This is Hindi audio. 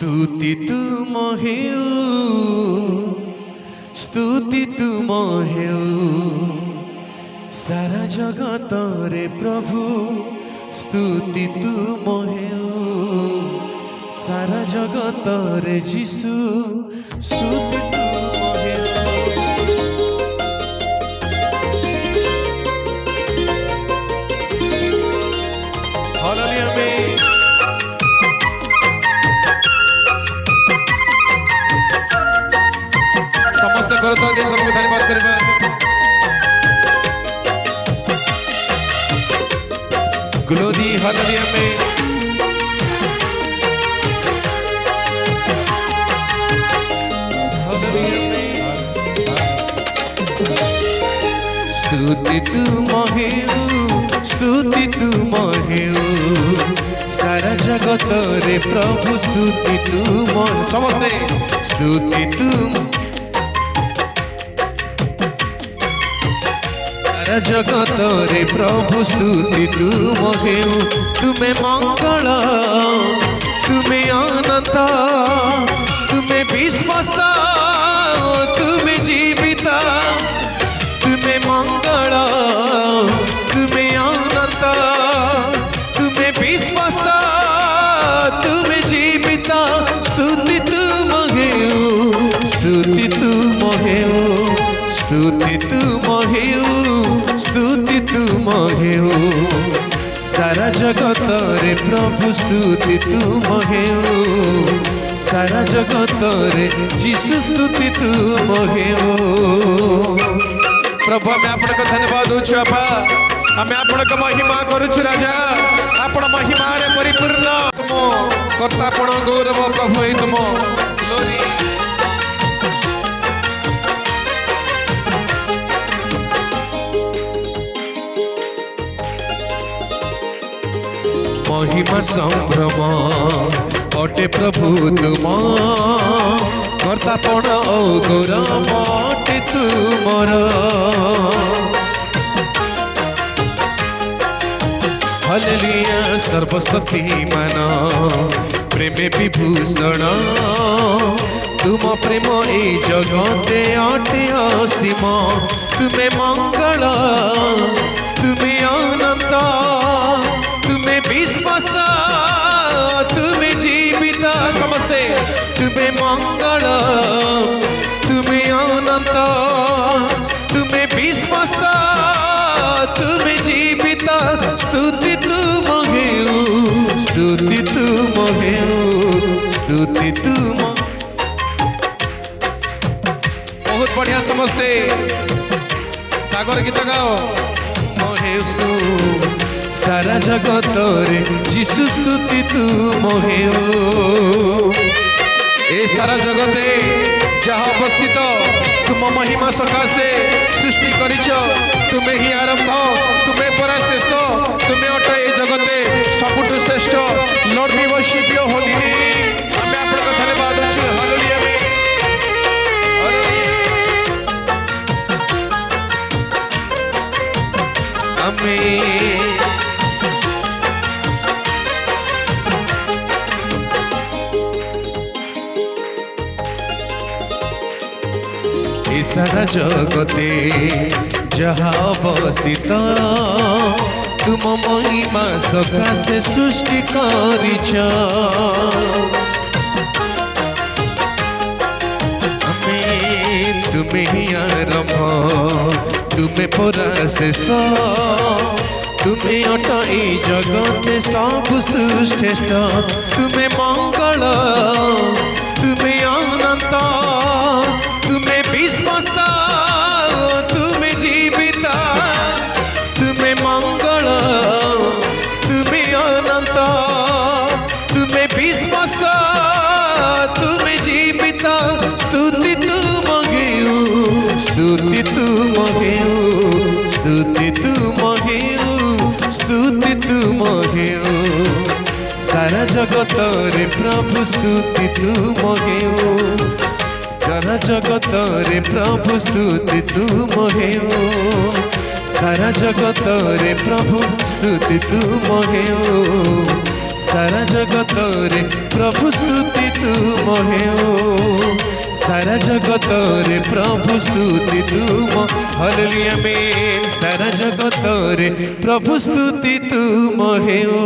स्तुति तुम हेउ स्तुति तुम हेउ सारा जगत रे प्रभु स्तुति तुम हेउ सारा जगत रे जीशु स्तुति तुम हेउ। हालेलुया में समस्त करता देख प्रभु धन्यवाद करबा। ग्लोरी हालेलुया में स्तुति तुम हेउ स्तुति तुम हेउ सारा जगत रे प्रभु स्तुति तुम समस्ते स्तुति तुम सारा जगत रे प्रभु स्तुति तुम हेउ तुम्हें मंगल तुम्हें अनंत तुम्हें विश्वास तुम्हें जीवित तुम्हें मंगल तुम्हें अनंत तुम्हें विश्वास तुम्हें जीवित स्तुति तुम हेउ स्तुति तुम हेउ स्तुति तुम हेउ स्तुति तुम हेउ सारा जगत रे प्रभु स्तुति तुम हेउ सारा जगत रे जीशु स्तुति तुम हेउ। प्रभु आम आपन धन्यवाद दौछु आपा आम आपन महिमा करुछु राजा आपण महिमा रे परिपूर्ण तुम कर्ता आपण गौरव प्रभु हे तुम ग्लोरी। महिमा संभ्रम अटे प्रभु तुम कर्तापण गौरव अटे तुमर हालेलुया सर्वशक्तिमान प्रेम विभूषण तुम प्रेम ए जगते अटे असीम तुम्हें मंगल तुम्हें अनंत तुम्हें विश्वास तुम्हें जीवित समस्ते तुम्हें मंगल तुम्हें अनंत तुम्हें विश्वास तुम्हें जीवित स्तुति तुम हेउ स्तुति तुम हेउ स्तुति तुम। बहुत बढ़िया समझते सागर गीत गाओ सारा जगत रे जीशु स्तुति तुम हेउ ए सारा जगते जहाँ उपस्थित तुम महिमा सकाशे सृष्टि करिछ तुम्हें ही आरंभ तुम्हें परा शेष तुम्हें अट ए जगते सबुठु श्रेष्ठ lord we worship your holy name आमे आपन धन्यवाद दछु हालेलुया में आमेन। सारा जगते जहाँ अवस्थित तुम महिमा सकाशे सृष्टि करिछ तुम्हें ही आरंभ तुम्हें परा शेष तुम्हें अट ए जगते सब श्रेष्ठ तुम्हें मंगल तुम्हें अनंत तुम्हें विश्वास तुम्हें जीवित तुम्हें मंगल तुम्हें अनंत तुम्हें विश्वास तुम्हें जीवित स्तुति तुम हेउ स्तुति तुम हेउ स्तुति तुम हेउ स्तुति तुम हेउ सारा जगत रे प्रभु स्तुति तुम हेउ सारा जगत रे प्रभु स्तुति तुम हेउ सारा जगत रे प्रभु स्तुति तुम हेउ सारा जगत रे प्रभु स्तुति तुम ହେଉ ସାରା ଜଗତରେ ପ୍ରଭୁ ସ୍ତୁତି ତୁମ ହାଲେଲୁୟା ଆମେନ୍ ସାରା ଜଗତରେ ପ୍ରଭୁ ସ୍ତୁତି ତୁମ ହେଉ